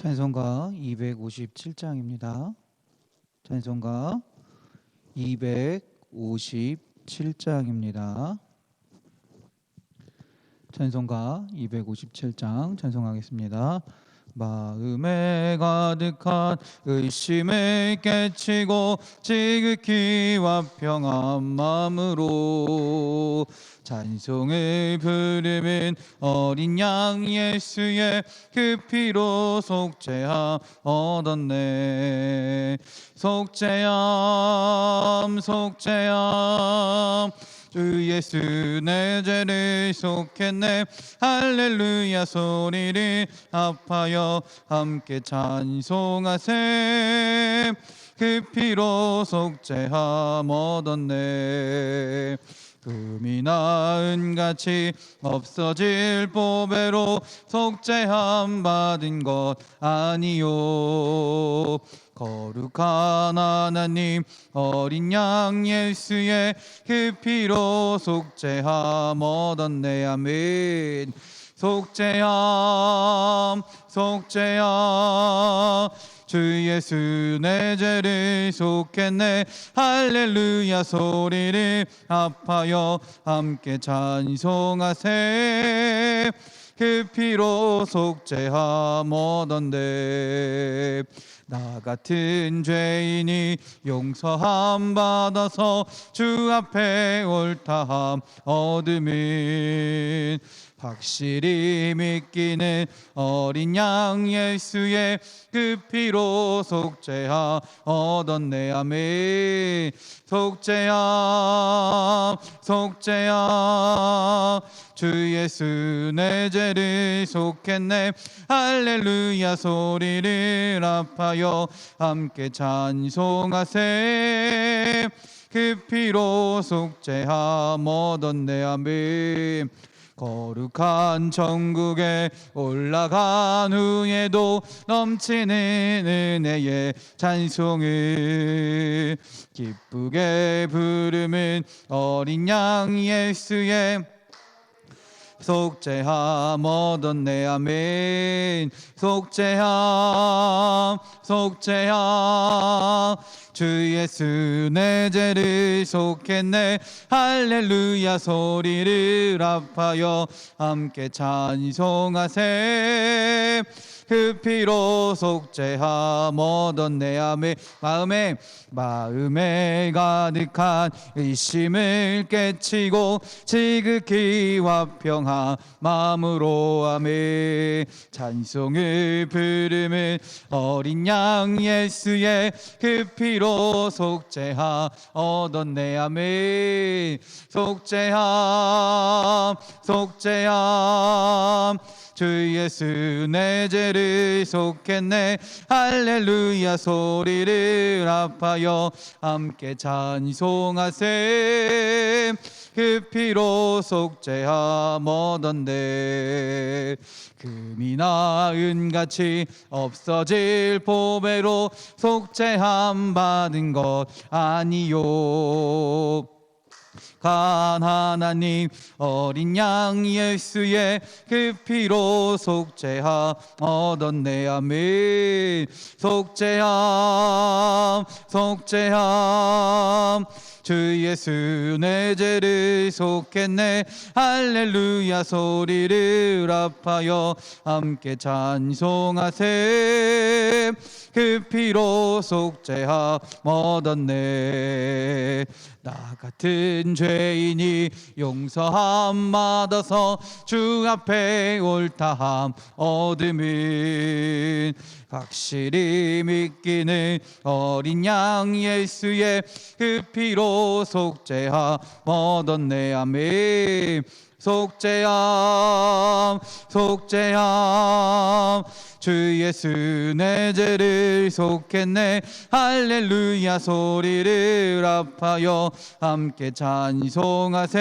찬송가 257장입니다. 찬송가 257장입니다. 찬송가 257장 찬송하겠습니다. 마음에 가득한 의심을 깨치고 지극히 화평한 마음으로 찬송을 부르는 어린 양 예수의 그 피로 속죄함 얻었네. 속죄함 속죄함 주 예수 내 죄를 속했네. 할렐루야 소리를 합하여 함께 찬송하세. 그 피로 속죄함 얻었네. 금이나 은같이 없어질 보배로 속죄함 받은 것 아니요. 거룩한 하나님 어린 양 예수의 그 피로 속죄함 얻었네. 아멘. 속죄함 속죄함 주 예수 내 죄를 속했네. 할렐루야 소리를 합하여 함께 찬송하세. 그 피로 속죄함 얻었네. 나 같은 죄인이 용서함 받아서 주 앞에 옳다함 얻음은 확실히 믿기는 어린 양 예수의 그 피로 속죄함 얻었네. 아멘. 속죄함 속죄함 주 예수 내 죄를 속했네. 할렐루야 소리를 합하여 함께 찬송하세. 그 피로 속죄함 얻었네. 아멘. 거룩한 천국에 올라간 후에도 넘치는 은혜의 찬송을 기쁘게 부르는 어린 양 예수의 속죄함 얻었네. 아멘. 속죄함 속죄함 주 예수 내 죄를 속했네. 할렐루야 소리를 합하여 함께 찬송하세. 그 피로 속죄함 얻었네. 아멘. 마음에 가득한 의심을 깨치고 지극히 화평한 마음으로 아멘. 찬송을 부르는 어린 양 예수의 그 피로 속죄함 얻었네. 아멘. 속죄함 속죄함 주 예수 내 죄를 속했네. 할렐루야 소리를 합하여 함께 찬송하세. 그 피로 속죄함 얻었네. 금이나 은같이 없어질 보배로 속죄함 받은 것 아니요. 간 하나님 어린 양 예수의 그 피로 속죄함 얻었네. 아멘. 속죄함 속죄함 주 예수 내 죄를 속했네. 할렐루야 소리를 합하여 함께 찬송하세. 그 피로 속죄함 얻었네. 나 같은 죄인이 용서함 받아서 주 앞에 옳다함 얻음은 확실히 믿기는 어린 양 예수의 그 피로 속죄함 얻었네. 아멘. 속죄함 속죄함 주 예수 내 죄를 속했네. 할렐루야 소리를 합하여 함께 찬송하세.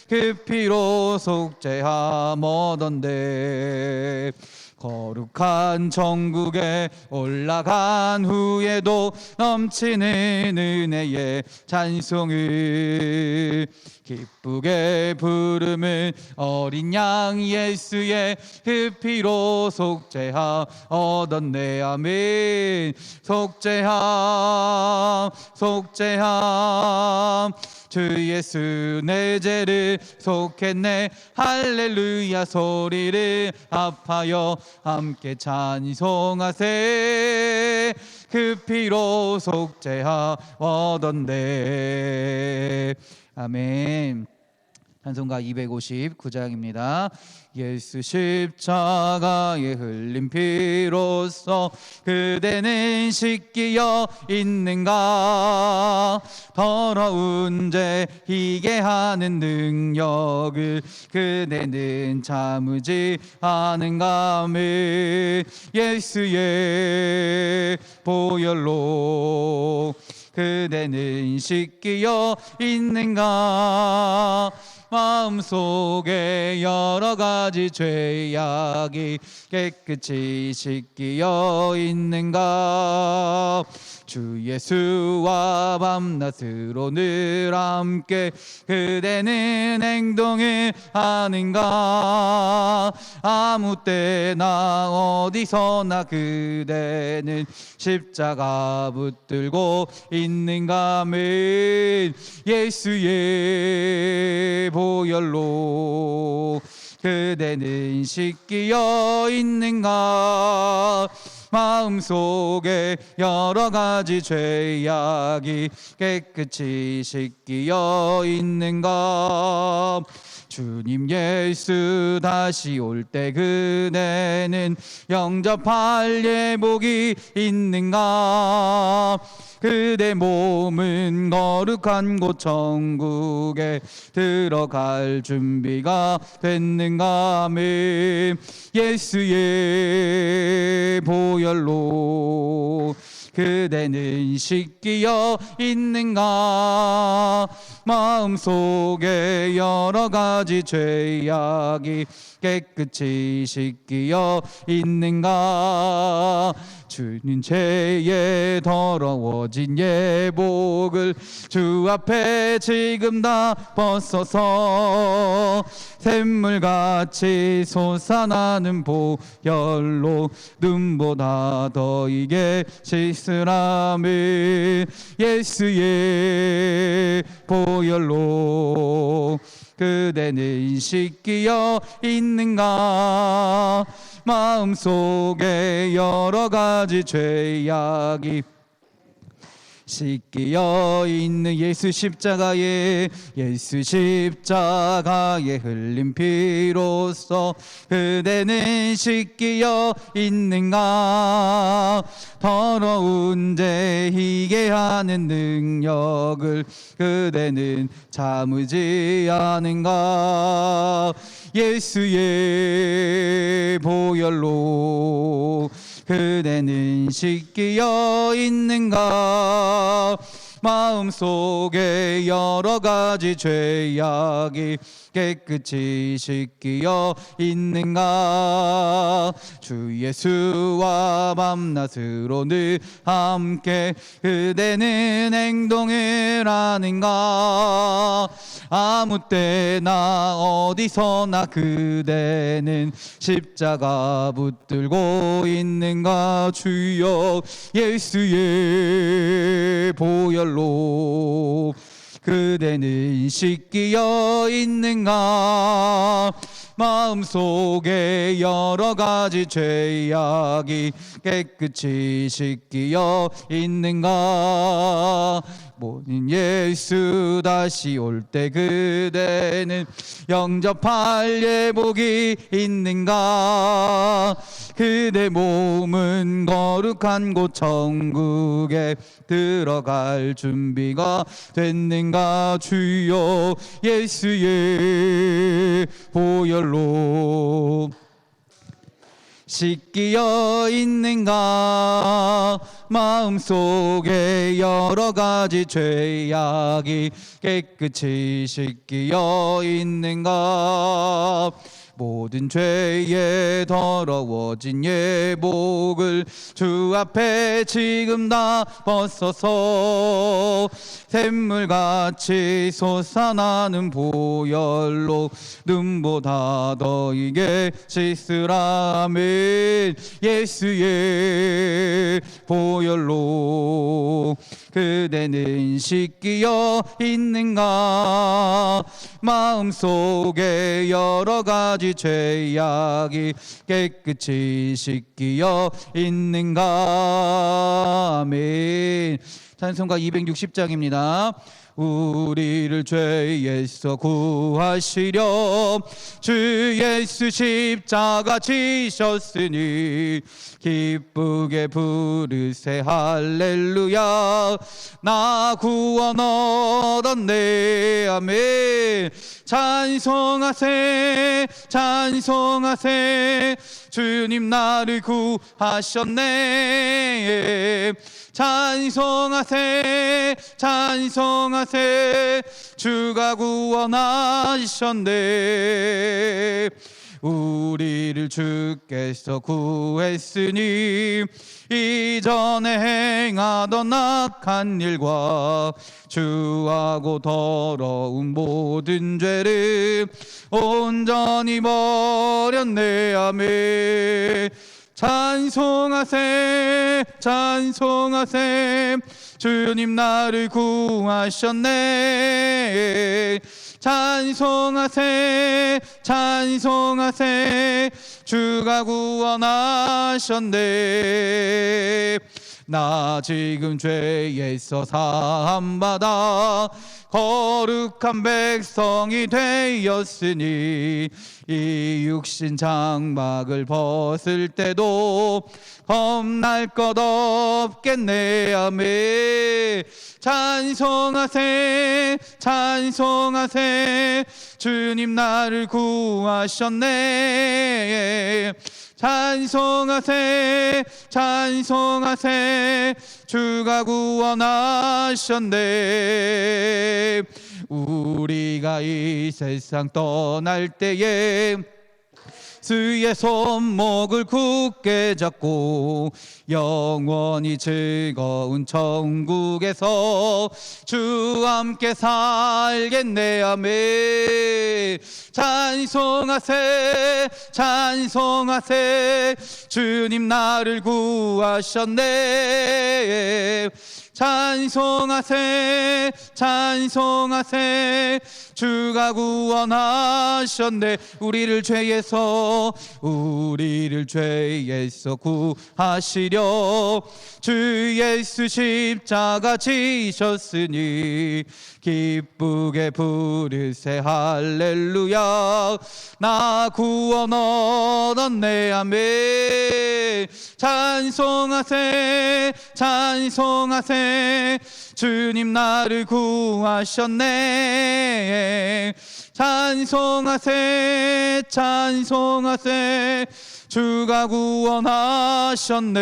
그 피로 속죄함 얻었네. 거룩한 천국에 올라간 후에도 넘치는 은혜의 찬송을 기쁘게 부르는 어린 양 예수의 그 피로 속죄함 얻었네. 아멘. 속죄함 속죄함 주 예수 내 죄를 속했네. 할렐루야 소리를 합하여 함께 찬송하세. 그 피로 속죄함 얻었네. 아멘. 찬송가 259장입니다. 예수 십자가에 흘린 피로써 그대는 씻기어 있는가. 더러운 죄 희게 하는 능력을 그대는 참으지 않은가. 아멘. 예수의 보혈로 그대는 씻기어 있는가. 마음속에 여러 가지 죄악이 깨끗이 씻기어 있는가. 주 예수와 밤낮으로 늘 함께 그대는 행동을 하는가. 아무 때나 어디서나 그대는 십자가 붙들고 있는가. 아멘. 예수의 보혈로 그대는 씻기어 있는가. 마음속에 여러 가지 죄악이 깨끗이 씻기어 있는가. 주님 예수 다시 올 때 그대는 영접할 예복이 있는가. 그대 몸은 거룩한 곳 천국에 들어갈 준비가 됐는가. 아멘. 예수의 보혈로 그대는 씻기어 있는가. 마음속에 여러 가지 죄악이 깨끗이 씻기어 있는가. 주님 죄에 더러워진 예복을 주 앞에 지금 다 벗어서 샘물같이 솟아나는 보혈로 눈보다 더 이게 씻으라면. 예수의 보혈로 그대는 씻기어 있는가. 마음속에 여러 가지 죄악이 씻기어 있는 예수 십자가에 흘린 피로써 그대는 씻기어 있는가. 더러운 죄 희게 하는 능력을 그대는 참으지 않은가. 예수의 보혈로 그대는 씻기어 있는가. 마음속에 여러 가지 죄악이 깨끗이 씻기어 있는가. 주 예수와 밤낮으로 늘 함께 그대는 행동을 하는가. 아무 때나 어디서나 그대는 십자가 붙들고 있는가. 주여 예수의 보혈로 그대는 씻기어 있는가. 마음속에 여러 가지 죄악이 깨끗이 씻기어 있는가. 모든 예수 다시 올 때 그대는 영접할 예복이 있는가. 그대 몸은 거룩한 곳 천국에 들어갈 준비가 됐는가. 주여 예수의 보혈로 씻기어 있는가. 마음속에 여러 가지 죄악이 깨끗이 씻기어 있는가. 모든 죄에 더러워진 예복을 주 앞에 지금 다 벗어서 샘물같이 솟아나는 보혈로 눈보다 너희게 씻으라. 아멘. 예수의 보혈로 그대는 씻기어 있는가? 마음속에 여러 가지 죄악이 깨끗이 씻기어 있는가? 아멘. 찬송가 260장입니다. 우리를 죄에서 구하시려 주 예수 십자가 지셨으니 기쁘게 부르세 할렐루야. 나 구원 얻었네. 아멘. 찬송하세 찬송하세 주님 나를 구하셨네. 찬송하세 찬송하세 주가 구원하셨네. 우리를 주께서 구했으니 이전에 행하던 악한 일과 주하고 더러운 모든 죄를 온전히 버렸네. 아멘. 찬송하세 찬송하세 주님 나를 구하셨네. 찬송하세 찬송하세 주가 구원하셨네. 나 지금 죄에서 사함받아 거룩한 백성이 되었으니 이 육신 장막을 벗을 때도 겁날 것 없겠네. 아멘. 찬송하세 찬송하세 주님 나를 구하셨네. 찬송하세 찬송하세 주가 구원하셨네. 우리가 이 세상 떠날 때에 주의 손목을 굳게 잡고 영원히 즐거운 천국에서 주와 함께 살겠네. 아멘. 찬송하세 찬송하세 주님 나를 구하셨네. 찬송하세 찬송하세 주가 구원하셨네. 우리를 죄에서 구하시려 주 예수 십자가 지셨으니 기쁘게 부르세 할렐루야. 나 구원 얻었네. 아멘. 찬송하세 찬송하세 주님 나를 구하셨네. 찬송하세 찬송하세 주가 구원하셨네.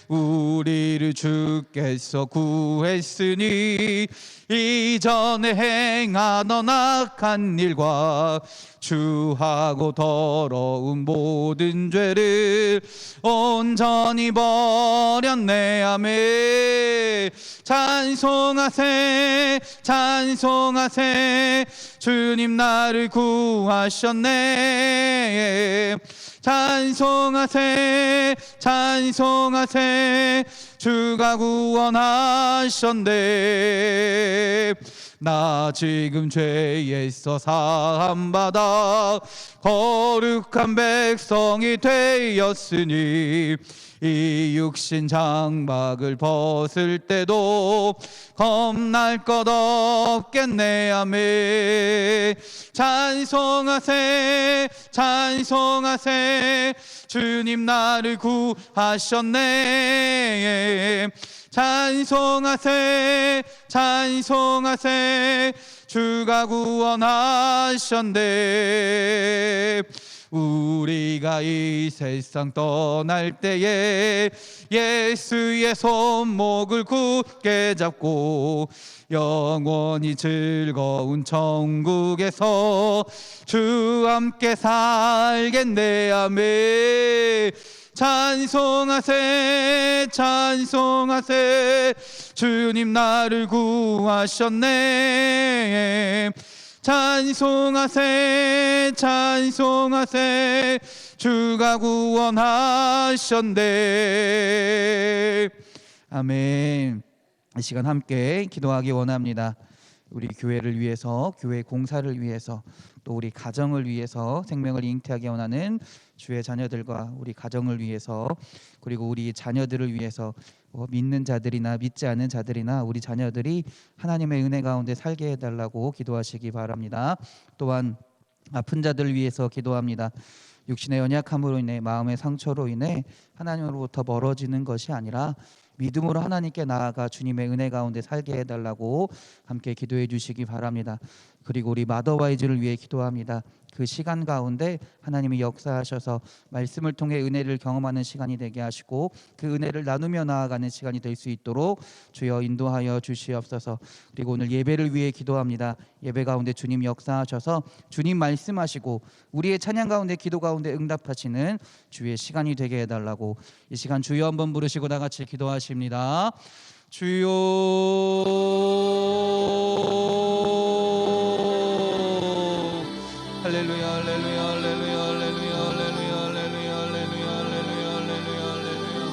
우리를 주께서 구했으니 이전에 행하던 악한 일과 주하고 더러운 모든 죄를 온전히 버렸네. 아멘. 찬송하세 찬송하세 주님 나를 구하셨네. 찬송하세 찬송하세 주가 구원하셨네. 나 지금 죄에서 사함받아 거룩한 백성이 되었으니 이 육신 장막을 벗을 때도 겁날 것 없겠네. 아멘. 찬송하세 찬송하세 주님 나를 구하셨네. 찬송하세 찬송하세 주가 구원하셨네. 우리가 이 세상 떠날 때에 예수의 손목을 굳게 잡고 영원히 즐거운 천국에서 주와 함께 살겠네. 아멘. 찬송하세 찬송하세 주님 나를 구하셨네. 찬송하세 찬송하세 주가 구원하셨네. 아멘. 이 시간 함께 기도하기 원합니다. 우리 교회를 위해서, 교회 공사를 위해서, 또 우리 가정을 위해서 생명을 잉태하기 원하는 주의 자녀들과 우리 가정을 위해서, 그리고 우리 자녀들을 위해서 믿는 자들이나 믿지 않는 자들이나 우리 자녀들이 하나님의 은혜 가운데 살게 해달라고 기도하시기 바랍니다. 또한 아픈 자들을 위해서 기도합니다. 육신의 연약함으로 인해, 마음의 상처로 인해 하나님으로부터 멀어지는 것이 아니라 믿음으로 하나님께 나아가 주님의 은혜 가운데 살게 해달라고 함께 기도해 주시기 바랍니다. 그리고 우리 마더와이즈를 위해 기도합니다. 그 시간 가운데 하나님이 역사하셔서 말씀을 통해 은혜를 경험하는 시간이 되게 하시고 그 은혜를 나누며 나아가는 시간이 될 수 있도록 주여 인도하여 주시옵소서. 그리고 오늘 예배를 위해 기도합니다. 예배 가운데 주님 역사하셔서 주님 말씀하시고 우리의 찬양 가운데, 기도 가운데 응답하시는 주의 시간이 되게 해달라고 이 시간 주여 한번 부르시고 다 같이 기도하십니다. 주여 할렐루야 할렐루야 할렐루야 할렐루야 할렐루야 할렐루야 할렐루야 할렐루야 할렐루야 할렐루야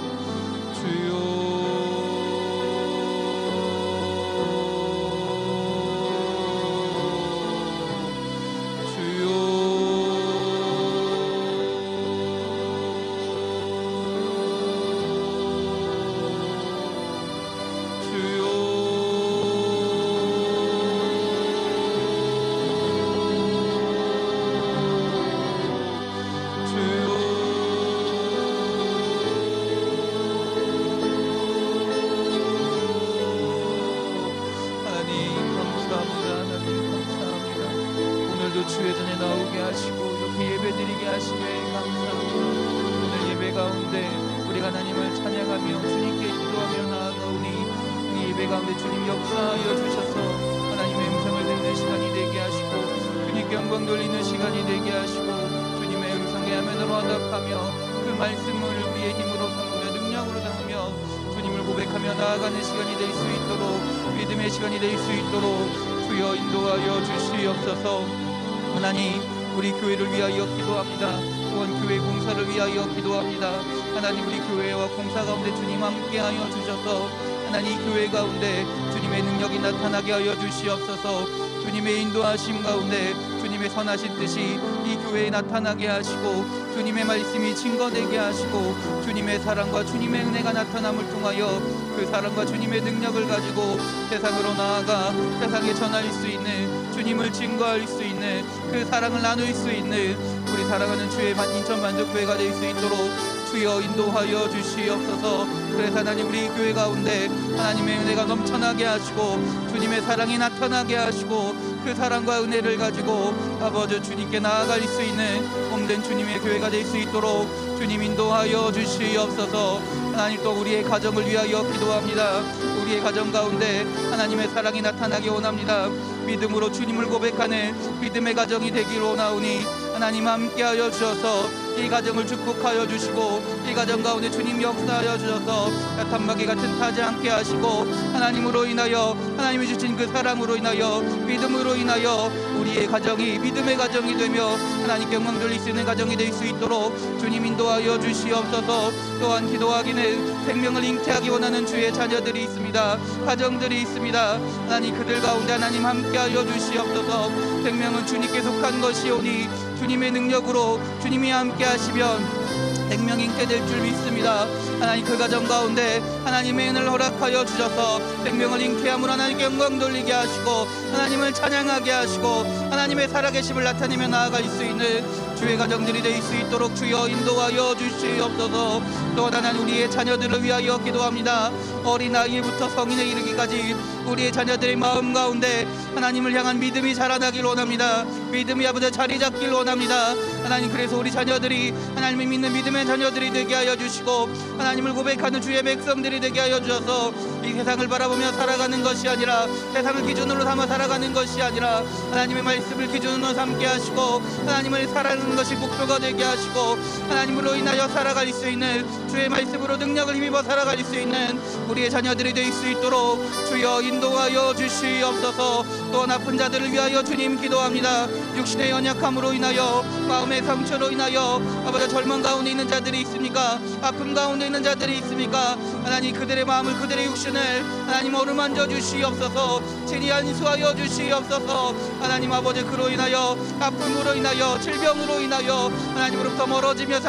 주여 주여 주의 전에 나오게 하시고 이렇게 예배드리게 하시네. 감사합니다. 오늘 예배 가운데 우리가 하나님을 찬양하며 주님께 기도하며 나아가오니 이 예배 가운데 주님 역사하여 주셔서 하나님의 음성을 듣는 시간이 되게 하시고 주님께 영광 돌리는 시간이 되게 하시고 주님의 음성에 아멘으로 화답하며 그 말씀을 우리의 힘으로 삼으며 능력으로 삼으며 주님을 고백하며 나아가는 시간이 될 수 있도록, 믿음의 시간이 될 수 있도록 주여 인도하여 주시옵소서. 하나님, 우리 교회를 위하여 기도합니다. 또한 교회 공사를 위하여 기도합니다. 하나님, 우리 교회와 공사 가운데 주님 함께하여 주셔서 하나님 교회 가운데 주님의 능력이 나타나게 하여 주시옵소서. 주님의 인도하심 가운데 주님의 선하신 뜻이 이 교회에 나타나게 하시고 주님의 말씀이 증거되게 하시고 주님의 사랑과 주님의 은혜가 나타남을 통하여 그 사랑과 주님의 능력을 가지고 세상으로 나아가 세상에 전할 수 있는, 주님을 증거할 수 있는, 그 사랑을 나눌 수 있는 우리 사랑하는 주의 인천만족교회가 될 수 있도록 주여 인도하여 주시옵소서. 그래서 하나님, 우리 교회 가운데 하나님의 은혜가 넘쳐나게 하시고 주님의 사랑이 나타나게 하시고 그 사랑과 은혜를 가지고 아버지 주님께 나아갈 수 있는 몸된 주님의 교회가 될 수 있도록 주님 인도하여 주시옵소서. 하나님, 또 우리의 가정을 위하여 기도합니다. 우리의 가정 가운데 하나님의 사랑이 나타나기 원합니다. 믿음으로 주님을 고백하는 믿음의 가정이 되기를 원하오니 하나님 함께하여 주셔서 이 가정을 축복하여 주시고 이 가정 가운데 주님 역사하여 주셔서 야탄마귀 같은 타지 않게 하시고 하나님으로 인하여, 하나님이 주신 그 사랑으로 인하여, 믿음으로 인하여 우리의 가정이 믿음의 가정이 되며 하나님께 영광 돌릴 수 있는 가정이 될 수 있도록 주님 인도하여 주시옵소서. 또한 기도하기는 생명을 잉태하기 원하는 주의 자녀들이 있습니다. 가정들이 있습니다. 하나님, 그들 가운데 하나님 함께하여 주시옵소서. 생명은 주님께 속한 것이오니 주님의 능력으로 주님이 함께 하시면 생명 잉태될 줄 믿습니다. 하나님, 그 가정 가운데 하나님의 은혜를 허락하여 주셔서 생명을 잉태함으로 하나님께 영광 돌리게 하시고 하나님을 찬양하게 하시고 하나님의 살아계심을 나타내며 나아갈 수 있는 주의 가정들이 될 수 있도록 주여 인도하여 주시옵소서. 또한 하나님, 우리의 자녀들을 위하여 기도합니다. 어린아이부터 성인에 이르기까지 우리의 자녀들의 마음 가운데 하나님을 향한 믿음이 자라나길 원합니다. 믿음이 아버지 자리 잡길 원합니다. 하나님, 그래서 우리 자녀들이 하나님을 믿는 믿음의 자녀들이 되게 하여 주시고, 하나님을 고백하는 주의 백성들이 되게 하여 주셔서 이 세상을 바라보며 살아가는 것이 아니라, 세상을 기준으로 삼아 살아가는 것이 아니라 하나님의 말씀을 기준으로 삼게 하시고, 하나님을 살아가는 것이 목표가 되게 하시고, 하나님으로 인하여 살아갈 수 있는, 주의 말씀으로 능력을 힘입어 살아갈 수 있는 우리의 자녀들이 될 수 있도록 주여 인도하여 주시옵소서. 또한 아픈 자들을 위하여 주님 기도합니다. 육신의 연약함으로 인하여, 마음의 상처로 인하여 아버지 젊은 가운데 있는 자들이 있습니까? 아픔 가운데 있는 자들이 있습니까? 하나님, 그들의 마음을, 그들의 육신을 하나님 어루만져 주시옵소서. 친히 안수하여 주시옵소서. 하나님 아버지, 그로 인하여, 아픔으로 인하여, 질병으로 인하여 하나님으로부터 멀어지는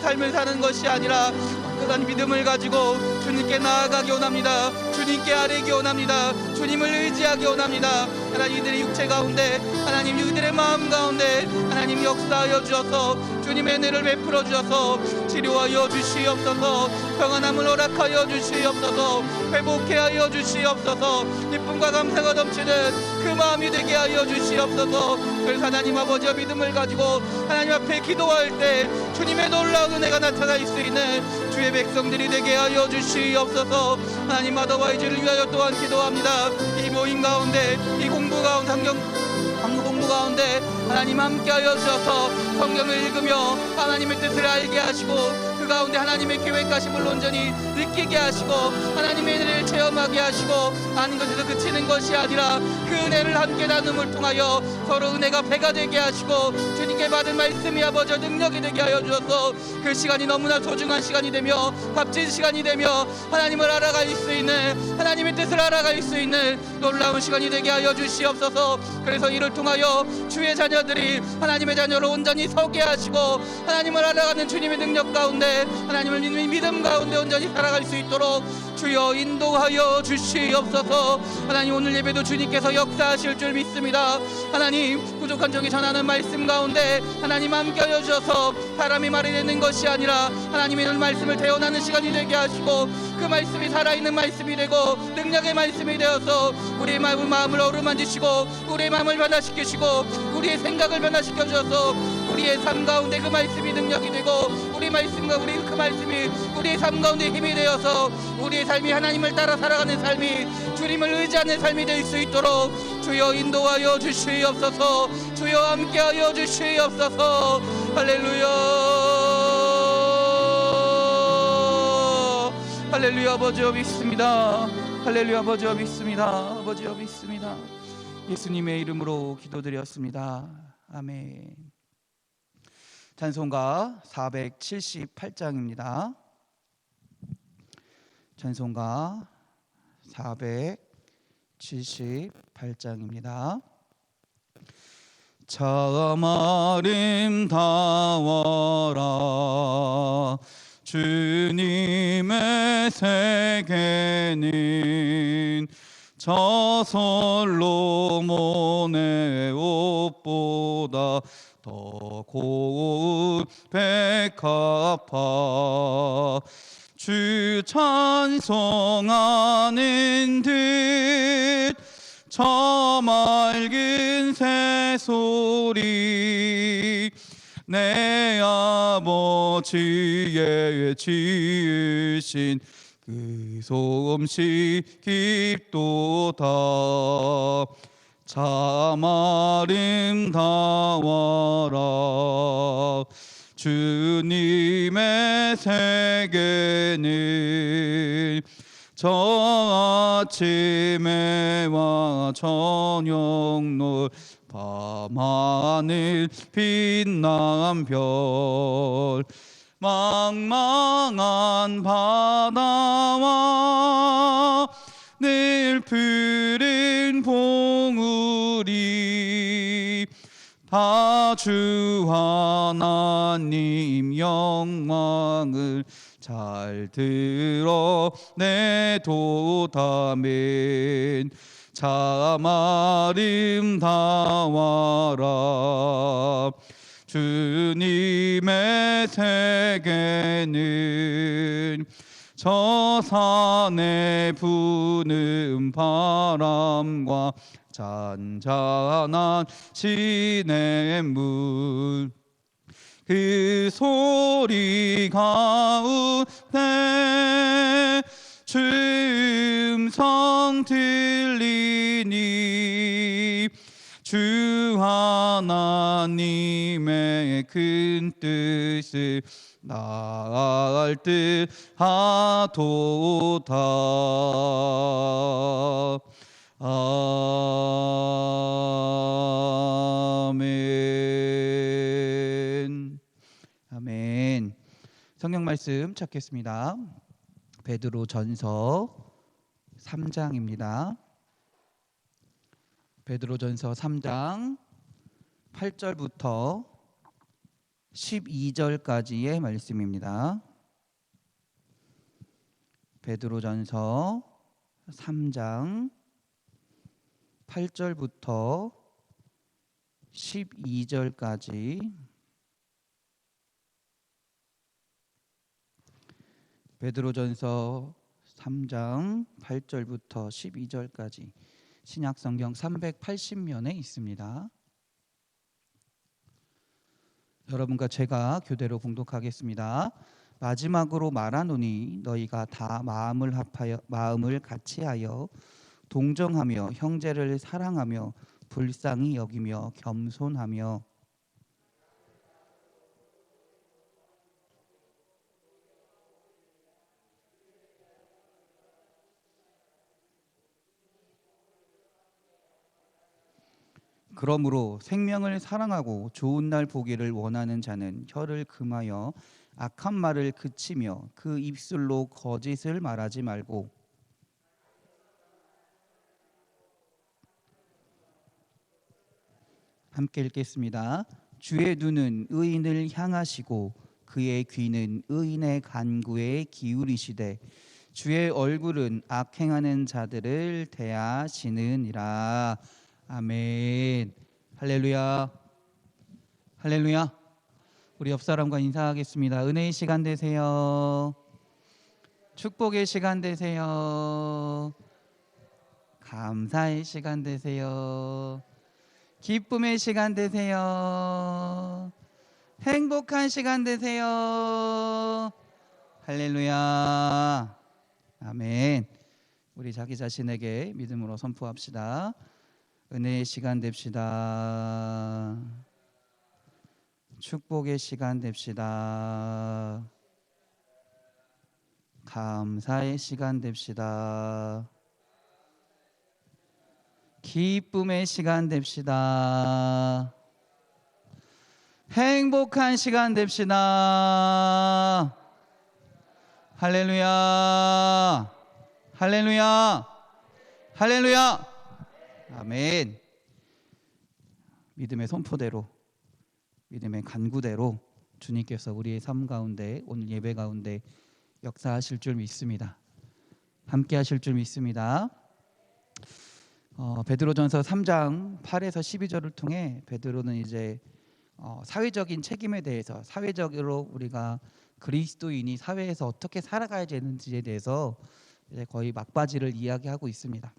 삶을 사는 것이 아니라 그런 믿음을 가지고 주님께 나아가기 원합니다. 주님께 아뢰기 원합니다. 주님을 의지하기 원합니다. 하나님, 이들의 육체 가운데, 하나님 이들의 마음 가운데 하나님 역사하여 주셔서 주님의 은혜를 베풀어 주셔서 치료하여 주시옵소서. 평안함을 허락하여 주시옵소서. 회복케 하여 주시옵소서. 기쁨과 감사가 넘치는 그 마음이 되게 하여 주시옵소서. 그래서 하나님 아버지와 믿음을 가지고 하나님 앞에 기도할 때 주님의 놀라운 은혜가 나타날 수 있는 주의 백성들이 되게 하여 주시옵소서. 하나님, 마더와이즈를 위하여 또한 기도합니다. 이 모임 가운데, 이 공부 가운데, 한국 공부 가운데 하나님 함께하여 주셔서 성경을 읽으며 하나님의 뜻을 알게 하시고, 그 가운데 하나님의 계획하심을 온전히 느끼게 하시고, 하나님의 은혜를 체험하게 하시고, 아는 것에서 그치는 것이 아니라 그 은혜를 함께 나눔을 통하여 서로 은혜가 배가 되게 하시고, 주님께 받은 말씀이 아버지 능력이 되게 하여 주셔서 그 시간이 너무나 소중한 시간이 되며 값진 시간이 되며 하나님을 알아갈 수 있는, 하나님의 뜻을 알아갈 수 있는 놀라운 시간이 되게 하여 주시옵소서. 그래서 이를 통하여 주의 자녀들이 하나님의 자녀로 온전히 서게 하시고, 하나님을 알아가는 주님의 능력 가운데, 하나님을 믿는 믿음 가운데 온전히 살아갈 수 있도록 주여 인도하여 주시옵소서. 하나님, 오늘 예배도 주님께서 역사하실 줄 믿습니다. 하나님, 부족한 종이 전하는 말씀 가운데 하나님 함께하여 주셔서 사람이 말이 되는 것이 아니라 하나님의 말씀을 대언하는 시간이 되게 하시고, 그 말씀이 살아있는 말씀이 되고 능력의 말씀이 되어서 우리의 마음을 어루만지시고, 우리의 마음을 변화시키시고, 우리의 생각을 변화시켜 주셔서 우리의 삶 가운데 그 말씀이 능력이 되고, 우리 말씀과 우리 그 말씀이 우리의 삶 가운데 힘이 되어서 우리의 삶이 하나님을 따라 살아가는 삶이, 주님을 의지하는 삶이 될 수 있도록 주여 인도하여 주시옵소서. 주여 함께하여 주시옵소서. 할렐루야, 할렐루야. 아버지여 믿습니다. 할렐루야. 아버지여 믿습니다. 아버지여 믿습니다. 예수님의 이름으로 기도드렸습니다. 아멘. 찬송가 478장입니다. 찬송가 478장입니다. 참 아름다워라 주님의 세계는 저 솔로몬의 옷보다 더 고운 백합화 주 찬송하는 듯 저 맑은 새소리 내 아버지의 지으신 그 솜씨 깊도다. 참 아름다워라 주님의 세계는 저 아침에와 저녁노을 밤하늘 빛난 별 망망한 바다와 늘 푸른 봉우리 다 주 하나님 영광을 잘 드러내도다멘. 참 아름다워라 주님의 세계는 저 산에 부는 바람과 잔잔한 시냇물 그 소리 가운데 주의 음성 들리니 주 하나님의 큰 뜻을 나을 뜻하도다. 아멘. 아멘. 성경 말씀 찾겠습니다. 베드로전서 3장입니다. 베드로전서 3장 8절부터 12절까지의 말씀입니다. 베드로전서 3장 8절부터 12절까지 베드로전서 3장 8절부터 12절까지 신약성경 380면에 있습니다. 여러분과 제가 교대로 봉독하겠습니다. 마지막으로 말하노니 너희가 다 마음을 같이하여 동정하며 형제를 사랑하며 불쌍히 여기며 겸손하며 그러므로 생명을 사랑하고 좋은 날 보기를 원하는 자는 혀를 금하여 악한 말을 그치며 그 입술로 거짓을 말하지 말고 함께 읽겠습니다. 주의 눈은 의인을 향하시고 그의 귀는 의인의 간구에 기울이시되 주의 얼굴은 악행하는 자들을 대하시느니라. 아멘. 할렐루야. 할렐루야. 우리 옆 사람과 인사하겠습니다. 은혜의 시간 되세요. 축복의 시간 되세요. 감사의 시간 되세요. 기쁨의 시간 되세요. 행복한 시간 되세요. 할렐루야. 아멘. 우리 자기 자신에게 믿음으로 선포합시다. 은혜의 시간 됩시다. 축복의 시간 됩시다. 감사의 시간 됩시다. 기쁨의 시간 됩시다. 행복한 시간 됩시다. 할렐루야. 할렐루야. 할렐루야. 아멘. 믿음의 선포대로, 믿음의 간구대로 주님께서 우리의 삶 가운데, 오늘 예배 가운데 역사하실 줄 믿습니다. 함께 하실 줄 믿습니다. 베드로전서 3장 8에서 12절을 통해 베드로는 이제 사회적인 책임에 대해서, 사회적으로 우리가 그리스도인이 사회에서 어떻게 살아가야 되는지에 대해서 이제 거의 막바지를 이야기하고 있습니다.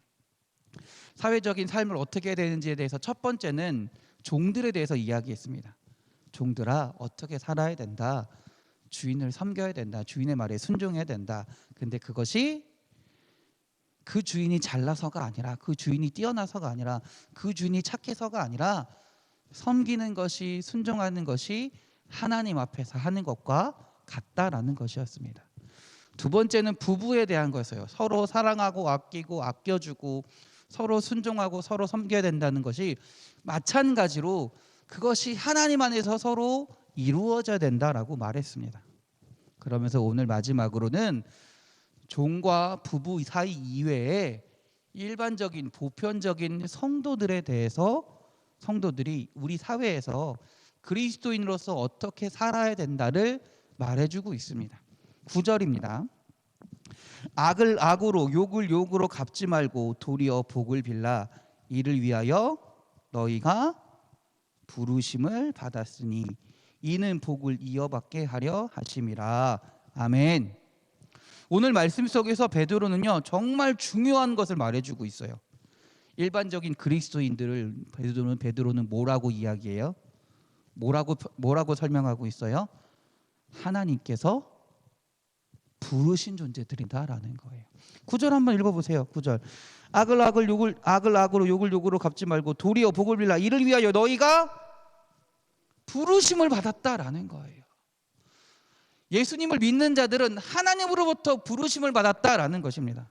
사회적인 삶을 어떻게 해야 되는지에 대해서 첫 번째는 종들에 대해서 이야기했습니다. 종들아, 어떻게 살아야 된다. 주인을 섬겨야 된다. 주인의 말에 순종해야 된다. 근데 그것이 그 주인이 잘나서가 아니라, 그 주인이 뛰어나서가 아니라, 그 주인이 착해서가 아니라 섬기는 것이, 순종하는 것이 하나님 앞에서 하는 것과 같다라는 것이었습니다. 두 번째는 부부에 대한 거였어요. 서로 사랑하고 아끼고 아껴주고 서로 순종하고 서로 섬겨야 된다는 것이 마찬가지로 그것이 하나님 안에서 서로 이루어져야 된다라고 말했습니다. 그러면서 오늘 마지막으로는 종과 부부 사이 이외에 일반적인 보편적인 성도들에 대해서, 성도들이 우리 사회에서 그리스도인으로서 어떻게 살아야 된다를 말해주고 있습니다. 9절입니다. 악을 악으로 욕을 욕으로 갚지 말고 도리어 복을 빌라. 이를 위하여 너희가 부르심을 받았으니 이는 복을 이어받게 하려 하심이라. 아멘. 오늘 말씀 속에서 베드로는요 정말 중요한 것을 말해주고 있어요. 일반적인 그리스도인들을 베드로는 뭐라고 이야기해요? 뭐라고 설명하고 있어요? 하나님께서 부르신 존재들이다라는 거예요. 9절 한번 읽어보세요. 9절. 악을 악으로 욕을 욕으로 갚지 말고 도리어 복을 빌라 이를 위하여 너희가 부르심을 받았다라는 거예요. 예수님을 믿는 자들은 하나님으로부터 부르심을 받았다라는 것입니다.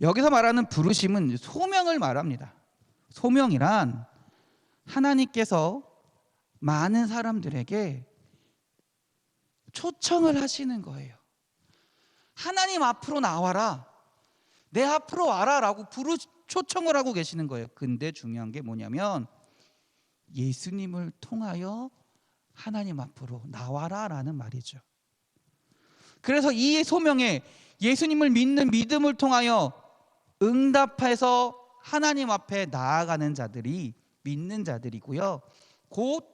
여기서 말하는 부르심은 소명을 말합니다. 소명이란 하나님께서 많은 사람들에게 초청을 하시는 거예요. 하나님 앞으로 나와라, 내 앞으로 와라라고 초청을 하고 계시는 거예요. 근데 중요한 게 뭐냐면 예수님을 통하여 하나님 앞으로 나와라라는 말이죠. 그래서 이 소명에 예수님을 믿는 믿음을 통하여 응답해서 하나님 앞에 나아가는 자들이 믿는 자들이고요, 곧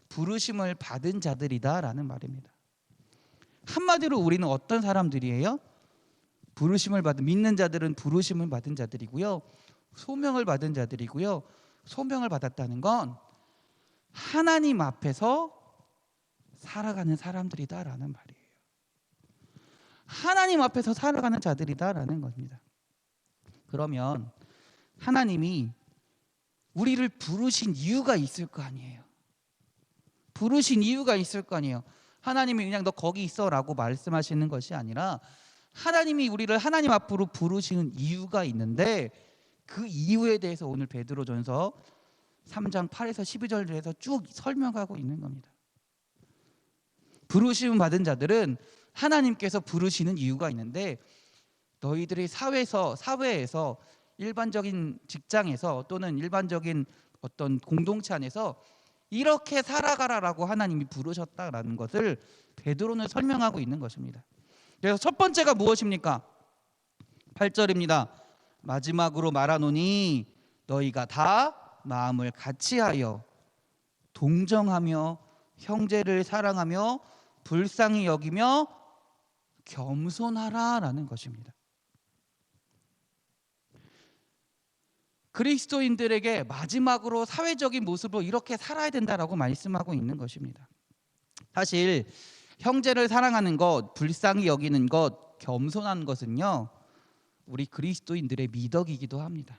부르심을 받은 자들이다라는 말입니다. 한마디로 우리는 어떤 사람들이에요? 믿는 자들은 부르심을 받은 자들이고요, 소명을 받은 자들이고요. 소명을 받았다는 건 하나님 앞에서 살아가는 사람들이다라는 말이에요. 하나님 앞에서 살아가는 자들이다라는 겁니다. 그러면 하나님이 우리를 부르신 이유가 있을 거 아니에요. 부르신 이유가 있을 거 아니에요. 하나님이 그냥 너 거기 있어라고 말씀하시는 것이 아니라 하나님이 우리를 하나님 앞으로 부르시는 이유가 있는데, 그 이유에 대해서 오늘 베드로전서 3장 8에서 12절에서 쭉 설명하고 있는 겁니다. 부르심 받은 자들은 하나님께서 부르시는 이유가 있는데, 너희들이 사회에서 일반적인 직장에서 또는 일반적인 어떤 공동체 안에서 이렇게 살아가라라고 하나님이 부르셨다라는 것을 베드로는 설명하고 있는 것입니다. 그래서 첫 번째가 무엇입니까? 8절입니다. 마지막으로 말하노니 너희가 다 마음을 같이하여 동정하며 형제를 사랑하며 불쌍히 여기며 겸손하라라는 것입니다. 그리스도인들에게 마지막으로 사회적인 모습으로 이렇게 살아야 된다라고 말씀하고 있는 것입니다. 사실 형제를 사랑하는 것, 불쌍히 여기는 것, 겸손한 것은요, 우리 그리스도인들의 미덕이기도 합니다.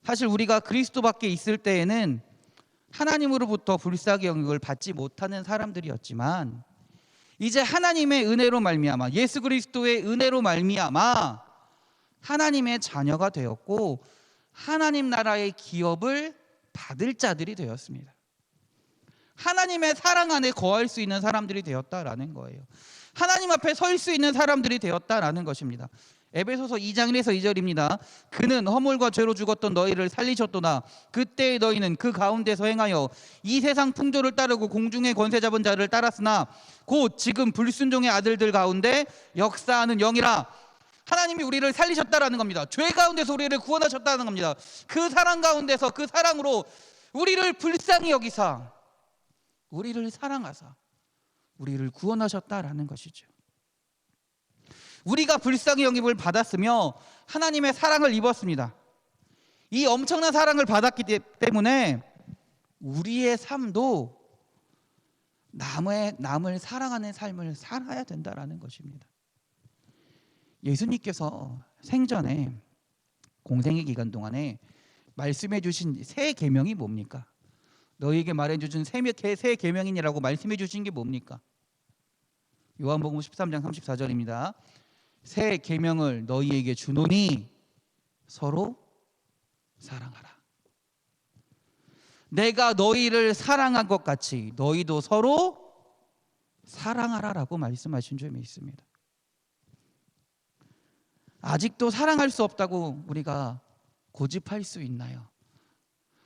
사실 우리가 그리스도 밖에 있을 때에는 하나님으로부터 불쌍히 여김을 받지 못하는 사람들이었지만, 이제 하나님의 은혜로 말미암아, 예수 그리스도의 은혜로 말미암아 하나님의 자녀가 되었고 하나님 나라의 기업을 받을 자들이 되었습니다. 하나님의 사랑 안에 거할 수 있는 사람들이 되었다라는 거예요. 하나님 앞에 설 수 있는 사람들이 되었다라는 것입니다. 에베소서 2장 1에서 2절입니다. 그는 허물과 죄로 죽었던 너희를 살리셨도다. 그때의 너희는 그 가운데서 행하여 이 세상 풍조를 따르고 공중의 권세 잡은 자를 따랐으나 곧 지금 불순종의 아들들 가운데 역사하는 영이라. 하나님이 우리를 살리셨다라는 겁니다. 죄 가운데서 우리를 구원하셨다는 겁니다. 그 사랑 가운데서 그 사랑으로 우리를 불쌍히 여기사 우리를 사랑하사 우리를 구원하셨다라는 것이죠. 우리가 불쌍히 여김을 받았으며 하나님의 사랑을 입었습니다. 이 엄청난 사랑을 받았기 때문에 우리의 삶도 남을 사랑하는 삶을 살아야 된다라는 것입니다. 예수님께서 생전에 공생의 기간 동안에 말씀해 주신 새 계명이 뭡니까? 너희에게 말해 주신 새 계명이라고 말씀해 주신 게 뭡니까? 요한복음 13장 34절입니다. 새 계명을 너희에게 주노니 서로 사랑하라. 내가 너희를 사랑한 것 같이 너희도 서로 사랑하라라고 말씀하신 점이 있습니다. 아직도 사랑할 수 없다고 우리가 고집할 수 있나요?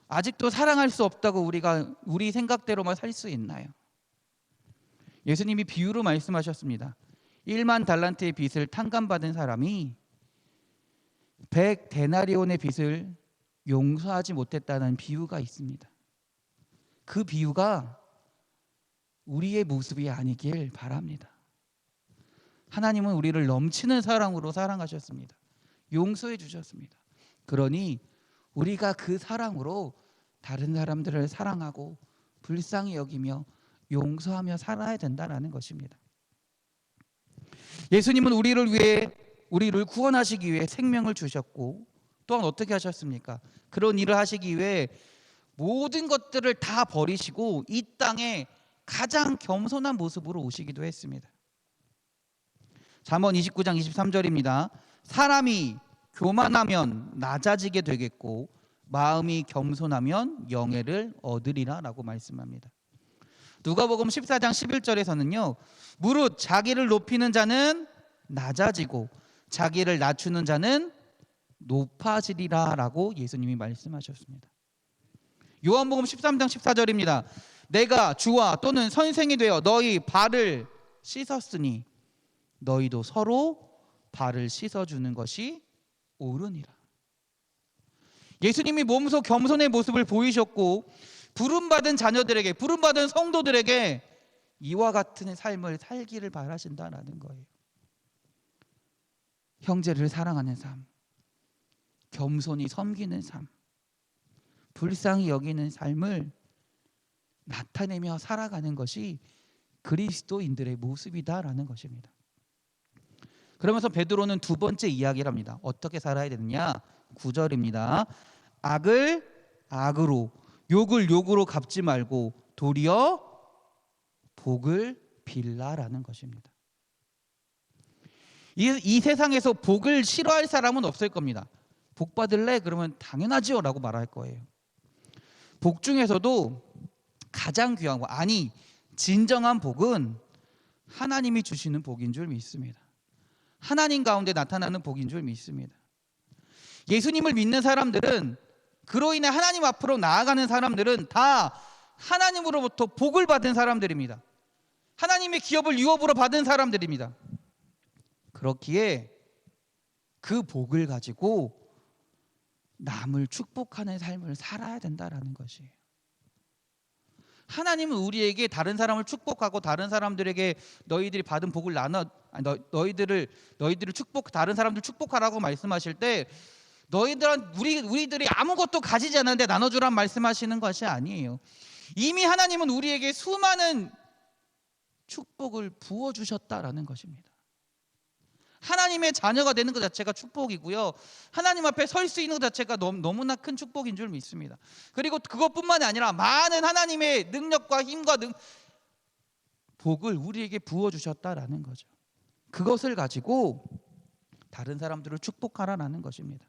아직도 사랑할 수 없다고 우리가 우리 생각대로만 살 수 있나요? 예수님이 비유로 말씀하셨습니다. 1만 달란트의 빚을 탕감받은 사람이 100데나리온의 빚을 용서하지 못했다는 비유가 있습니다. 그 비유가 우리의 모습이 아니길 바랍니다. 하나님은 우리를 넘치는 사랑으로 사랑하셨습니다. 용서해 주셨습니다. 그러니 우리가 그 사랑으로 다른 사람들을 사랑하고 불쌍히 여기며 용서하며 살아야 된다라는 것입니다. 예수님은 우리를 구원하시기 위해 생명을 주셨고 또한 어떻게 하셨습니까? 그런 일을 하시기 위해 모든 것들을 다 버리시고 이 땅에 가장 겸손한 모습으로 오시기도 했습니다. 잠언 29장 23절입니다. 사람이 교만하면 낮아지게 되겠고 마음이 겸손하면 영예를 얻으리라 라고 말씀합니다. 누가복음 14장 11절에서는요, 무릇 자기를 높이는 자는 낮아지고 자기를 낮추는 자는 높아지리라 라고 예수님이 말씀하셨습니다. 요한복음 13장 14절입니다. 내가 주와 또는 선생이 되어 너희 발을 씻었으니 너희도 서로 발을 씻어주는 것이 옳으니라. 예수님이 몸소 겸손의 모습을 보이셨고 부름받은 자녀들에게, 부름받은 성도들에게 이와 같은 삶을 살기를 바라신다라는 거예요. 형제를 사랑하는 삶, 겸손히 섬기는 삶, 불쌍히 여기는 삶을 나타내며 살아가는 것이 그리스도인들의 모습이다라는 것입니다. 그러면서 베드로는 두 번째 이야기를 합니다. 어떻게 살아야 되느냐? 9절입니다. 악을 악으로, 욕을 욕으로 갚지 말고 도리어 복을 빌라라는 것입니다. 이 세상에서 복을 싫어할 사람은 없을 겁니다. 복 받을래? 그러면 당연하지요 라고 말할 거예요. 복 중에서도 가장 귀한 거, 아니 진정한 복은 하나님이 주시는 복인 줄 믿습니다. 하나님 가운데 나타나는 복인 줄 믿습니다. 예수님을 믿는 사람들은, 그로 인해 하나님 앞으로 나아가는 사람들은 다 하나님으로부터 복을 받은 사람들입니다. 하나님의 기업을 유업으로 받은 사람들입니다. 그렇기에 그 복을 가지고 남을 축복하는 삶을 살아야 된다라는 것이에요. 하나님은 우리에게 다른 사람을 축복하고 다른 사람들에게 너희들이 받은 복을 너희들을 축복, 다른 사람들 축복하라고 말씀하실 때 우리들이 아무것도 가지지 않았는데 나눠주란 말씀하시는 것이 아니에요. 이미 하나님은 우리에게 수많은 축복을 부어주셨다라는 것입니다. 하나님의 자녀가 되는 것 자체가 축복이고요, 하나님 앞에 설 수 있는 것 자체가 너무나 큰 축복인 줄 믿습니다. 그리고 그것뿐만이 아니라 많은 하나님의 능력과 힘과 복을 우리에게 부어주셨다라는 거죠. 그것을 가지고 다른 사람들을 축복하라는 것입니다.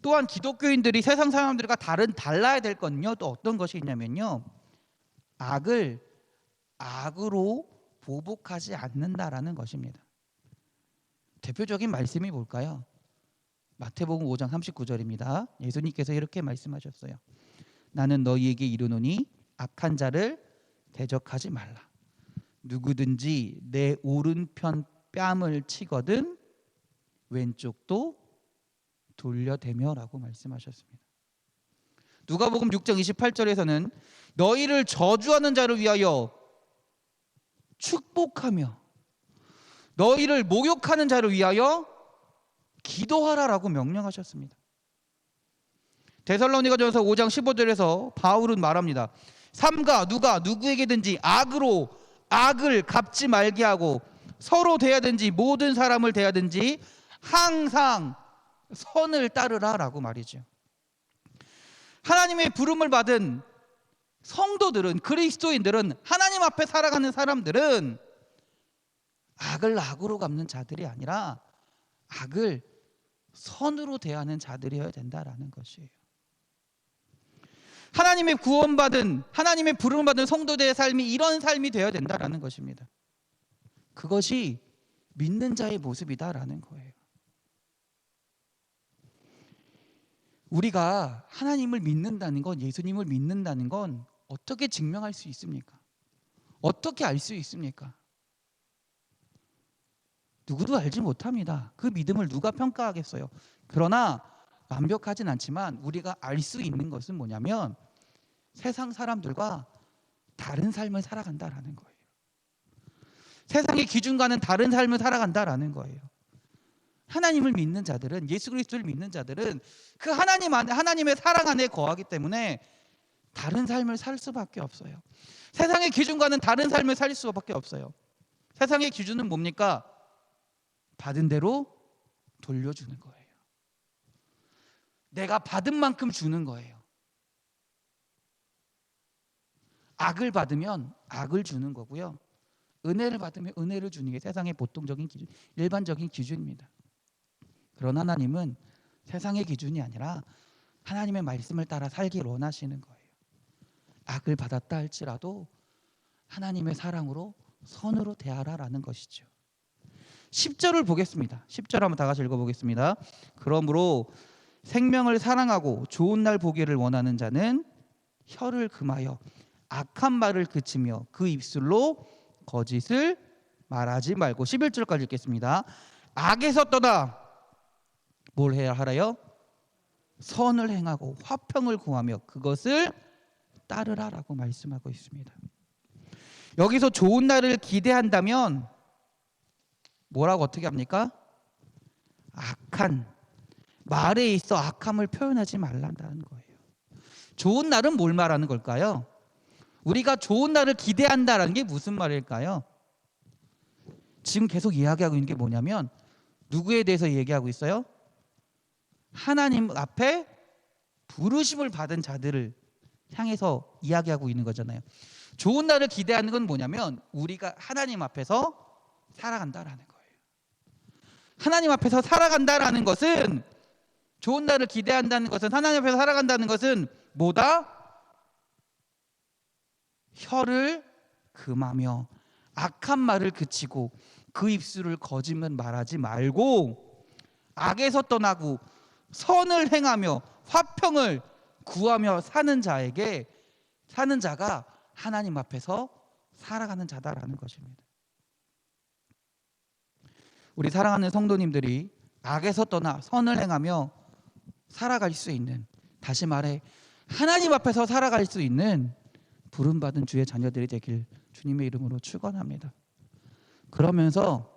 또한 기독교인들이 세상 사람들과 달라야 될 건요, 또 어떤 것이 있냐면요, 악을 악으로 보복하지 않는다라는 것입니다. 대표적인 말씀이 뭘까요? 마태복음 5장 39절입니다. 예수님께서 이렇게 말씀하셨어요. 나는 너희에게 이르노니 악한 자를 대적하지 말라. 누구든지 내 오른편 뺨을 치거든 왼쪽도 돌려대며라고 말씀하셨습니다. 누가복음 6장 28절에서는 너희를 저주하는 자를 위하여 축복하며 너희를 모욕하는 자를 위하여 기도하라라고 명령하셨습니다. 데살로니가전서 5장 15절에서 바울은 말합니다. 삼가 누가 누구에게든지 악으로 악을 갚지 말게 하고 서로 대하든지 모든 사람을 대하든지 항상 선을 따르라라고 말이죠. 하나님의 부름을 받은 성도들은, 그리스도인들은, 하나님 앞에 살아가는 사람들은 악을 악으로 갚는 자들이 아니라 악을 선으로 대하는 자들이어야 된다라는 것이에요. 하나님의 구원받은, 하나님의 부름을 받은 성도들의 삶이 이런 삶이 되어야 된다라는 것입니다. 그것이 믿는 자의 모습이다라는 거예요. 우리가 하나님을 믿는다는 건, 예수님을 믿는다는 건 어떻게 증명할 수 있습니까? 어떻게 알 수 있습니까? 누구도 알지 못합니다. 그 믿음을 누가 평가하겠어요? 그러나 완벽하진 않지만 우리가 알 수 있는 것은 뭐냐면 세상 사람들과 다른 삶을 살아간다라는 거예요. 세상의 기준과는 다른 삶을 살아간다라는 거예요. 하나님을 믿는 자들은, 예수 그리스도를 믿는 자들은 그 하나님 안에, 하나님의 사랑 안에 거하기 때문에 다른 삶을 살 수밖에 없어요. 세상의 기준과는 다른 삶을 살 수밖에 없어요. 세상의 기준은 뭡니까? 받은 대로 돌려주는 거예요. 내가 받은 만큼 주는 거예요. 악을 받으면 악을 주는 거고요. 은혜를 받으면 은혜를 주는 게 세상의 보통적인 기준, 일반적인 기준입니다. 그런 하나님은 세상의 기준이 아니라 하나님의 말씀을 따라 살길 원하시는 거예요. 악을 받았다 할지라도 하나님의 사랑으로 선으로 대하라라는 것이죠. 10절을 보겠습니다. 10절 한번 다 같이 읽어보겠습니다. 그러므로 생명을 사랑하고 좋은 날 보기를 원하는 자는 혀를 금하여 악한 말을 그치며 그 입술로 거짓을 말하지 말고. 11절까지 읽겠습니다. 악에서 떠나 뭘 해야 하라요? 선을 행하고 화평을 구하며 그것을 따르라라고 말씀하고 있습니다. 여기서 좋은 날을 기대한다면 뭐라고 어떻게 합니까? 악한 말에 있어 악함을 표현하지 말란다는 거예요. 좋은 날은 뭘 말하는 걸까요? 우리가 좋은 날을 기대한다라는 게 무슨 말일까요? 지금 계속 이야기하고 있는 게 뭐냐면 누구에 대해서 얘기하고 있어요? 하나님 앞에 부르심을 받은 자들을 향해서 이야기하고 있는 거잖아요. 좋은 날을 기대하는 건 뭐냐면 우리가 하나님 앞에서 살아간다라는 거예요. 하나님 앞에서 살아간다라는 것은, 좋은 날을 기대한다는 것은, 하나님 앞에서 살아간다는 것은 뭐다? 혀를 금하며 악한 말을 그치고 그 입술을 거짓말 말하지 말고 악에서 떠나고 선을 행하며 화평을 구하며 사는 자가 하나님 앞에서 살아가는 자다라는 것입니다. 우리 사랑하는 성도님들이 악에서 떠나 선을 행하며 살아갈 수 있는, 다시 말해 하나님 앞에서 살아갈 수 있는 부름받은 주의 자녀들이 되길 주님의 이름으로 축원합니다. 그러면서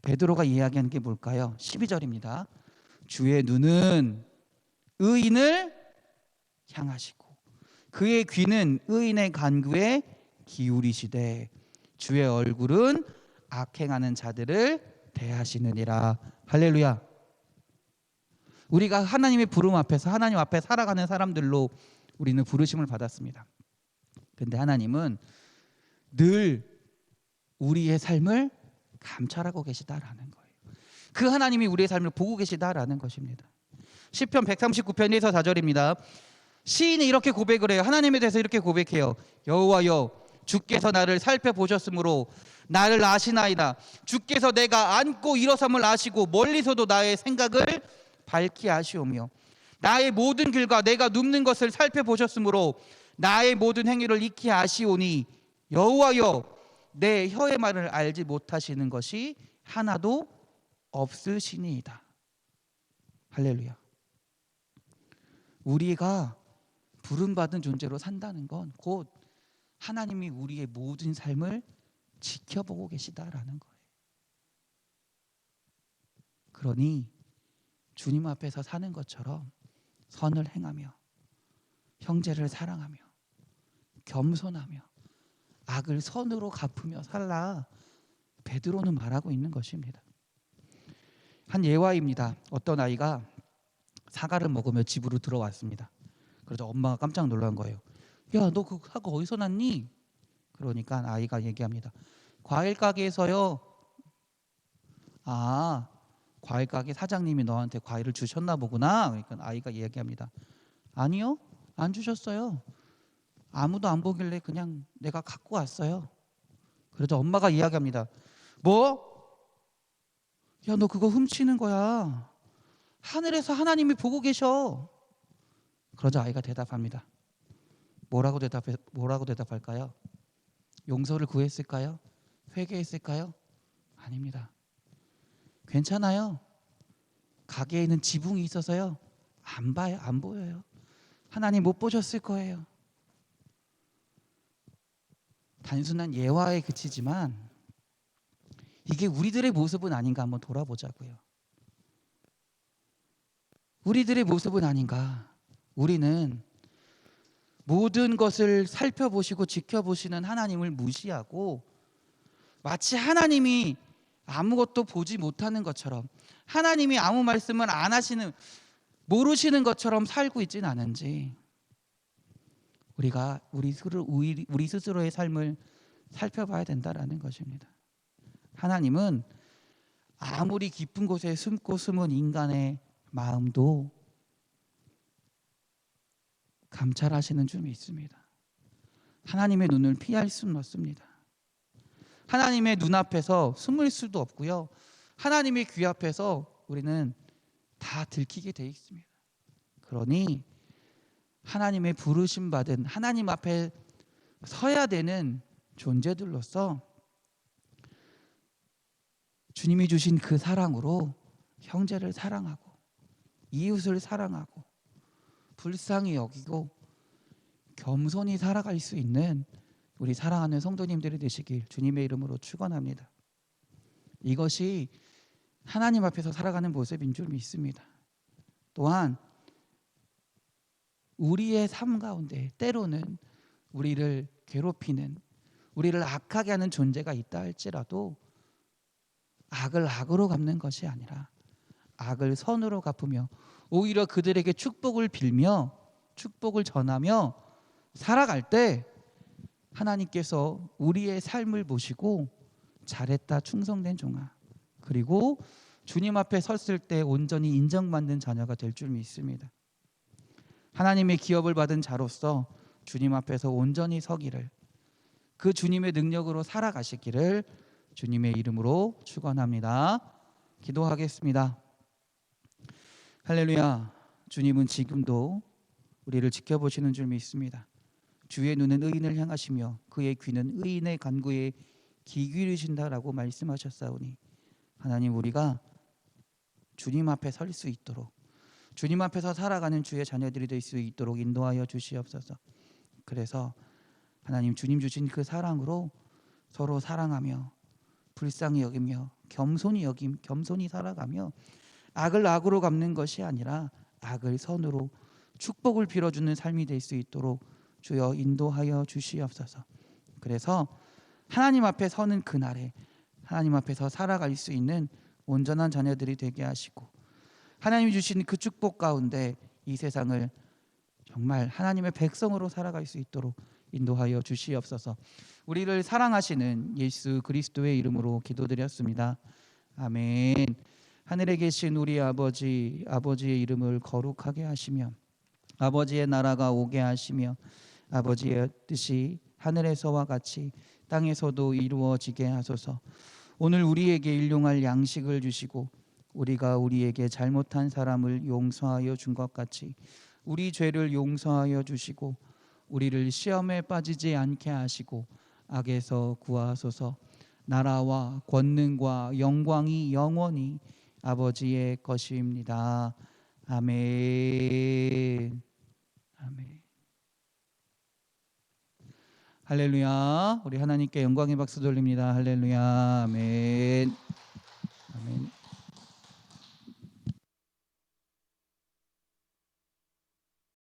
베드로가 이야기하는 게 뭘까요? 12절입니다. 주의 눈은 의인을 향하시고 그의 귀는 의인의 간구에 기울이시되 주의 얼굴은 악행하는 자들을 대하시느니라. 할렐루야. 우리가 하나님의 부름 앞에서 하나님 앞에 살아가는 사람들로 우리는 부르심을 받았습니다. 근데 하나님은 늘 우리의 삶을 감찰하고 계시다라는 거예요. 그 하나님이 우리의 삶을 보고 계시다라는 것입니다. 시편 139편 1서 4절입니다. 시인이 이렇게 고백을 해요. 하나님에 대해서 이렇게 고백해요. 여호와여, 주께서 나를 살펴보셨으므로 나를 아시나이다. 주께서 내가 앉고 일어섬을 아시고 멀리서도 나의 생각을 밝히 아시오며 나의 모든 길과 내가 눕는 것을 살펴보셨으므로 나의 모든 행위를 익히 아시오니 여호와여, 내 혀의 말을 알지 못하시는 것이 하나도 없으시니이다. 할렐루야. 우리가 부름받은 존재로 산다는 건 곧 하나님이 우리의 모든 삶을 지켜보고 계시다라는 거예요. 그러니 주님 앞에서 사는 것처럼 선을 행하며 형제를 사랑하며 겸손하며 악을 선으로 갚으며 살라 베드로는 말하고 있는 것입니다. 한 예화입니다. 어떤 아이가 사과를 먹으며 집으로 들어왔습니다. 그래서 엄마가 깜짝 놀란 거예요. 야, 너 그 사과 어디서 났니? 그러니까 아이가 얘기합니다. 과일 가게에서요. 아, 과일 가게 사장님이 너한테 과일을 주셨나 보구나. 그러니까 아이가 얘기합니다. 아니요, 안 주셨어요. 아무도 안 보길래 그냥 내가 갖고 왔어요. 그래서 엄마가 이야기합니다. 뭐? 야, 너 그거 훔치는 거야. 하늘에서 하나님이 보고 계셔. 그러자 아이가 대답합니다. 뭐라고 대답할까요? 용서를 구했을까요? 회개했을까요? 아닙니다. 괜찮아요. 가게에는 지붕이 있어서요. 안 봐요. 안 보여요. 하나님 못 보셨을 거예요. 단순한 예화에 그치지만 이게 우리들의 모습은 아닌가 한번 돌아보자고요. 우리들의 모습은 아닌가. 우리는 모든 것을 살펴보시고 지켜보시는 하나님을 무시하고 마치 하나님이 아무것도 보지 못하는 것처럼, 하나님이 아무 말씀을 안 하시는, 모르시는 것처럼 살고 있진 않은지 우리가 우리 스스로의 삶을 살펴봐야 된다라는 것입니다. 하나님은 아무리 깊은 곳에 숨고 숨은 인간의 마음도 감찰하시는 줄 믿습니다. 하나님의 눈을 피할 수는 없습니다. 하나님의 눈앞에서 숨을 수도 없고요. 하나님의 귀 앞에서 우리는 다 들키게 돼 있습니다. 그러니 하나님의 부르심 받은, 하나님 앞에 서야 되는 존재들로서 주님이 주신 그 사랑으로 형제를 사랑하고 이웃을 사랑하고 불쌍히 여기고 겸손히 살아갈 수 있는 우리 사랑하는 성도님들이 되시길 주님의 이름으로 축원합니다. 이것이 하나님 앞에서 살아가는 모습인 줄 믿습니다. 또한 우리의 삶 가운데 때로는 우리를 괴롭히는, 우리를 악하게 하는 존재가 있다 할지라도 악을 악으로 갚는 것이 아니라 악을 선으로 갚으며 오히려 그들에게 축복을 빌며 축복을 전하며 살아갈 때 하나님께서 우리의 삶을 보시고 잘했다 충성된 종아, 그리고 주님 앞에 섰을 때 온전히 인정받는 자녀가 될 줄 믿습니다. 하나님의 기업을 받은 자로서 주님 앞에서 온전히 서기를, 그 주님의 능력으로 살아가시기를 주님의 이름으로 축원합니다. 기도하겠습니다. 할렐루야. 주님은 지금도 우리를 지켜보시는 줄 믿습니다. 주의 눈은 의인을 향하시며 그의 귀는 의인의 간구에 귀 기울이신다라고 말씀하셨사오니 하나님, 우리가 주님 앞에 설 수 있도록, 주님 앞에서 살아가는 주의 자녀들이 될 수 있도록 인도하여 주시옵소서. 그래서 하나님, 주님 주신 그 사랑으로 서로 사랑하며 불쌍히 여기며 겸손히 살아가며 악을 악으로 갚는 것이 아니라 악을 선으로 축복을 빌어주는 삶이 될 수 있도록 주여 인도하여 주시옵소서. 그래서 하나님 앞에 서는 그날에 하나님 앞에서 살아갈 수 있는 온전한 자녀들이 되게 하시고, 하나님이 주신 그 축복 가운데 이 세상을 정말 하나님의 백성으로 살아갈 수 있도록 인도하여 주시옵소서. 우리를 사랑하시는 예수 그리스도의 이름으로 기도드렸습니다. 아멘. 하늘에 계신 우리 아버지, 아버지의 이름을 거룩하게 하시며 아버지의 나라가 오게 하시며 아버지의 뜻이 하늘에서와 같이 땅에서도 이루어지게 하소서. 오늘 우리에게 일용할 양식을 주시고 우리가 우리에게 잘못한 사람을 용서하여 준 것 같이 우리 죄를 용서하여 주시고 우리를 시험에 빠지지 않게 하시고 악에서 구하소서. 나라와 권능과 영광이 영원히 아버지의 것입니다. 아멘. 아멘. 할렐루야. 우리 하나님께 영광의 박수 돌립니다. 할렐루야. 아멘. 아멘.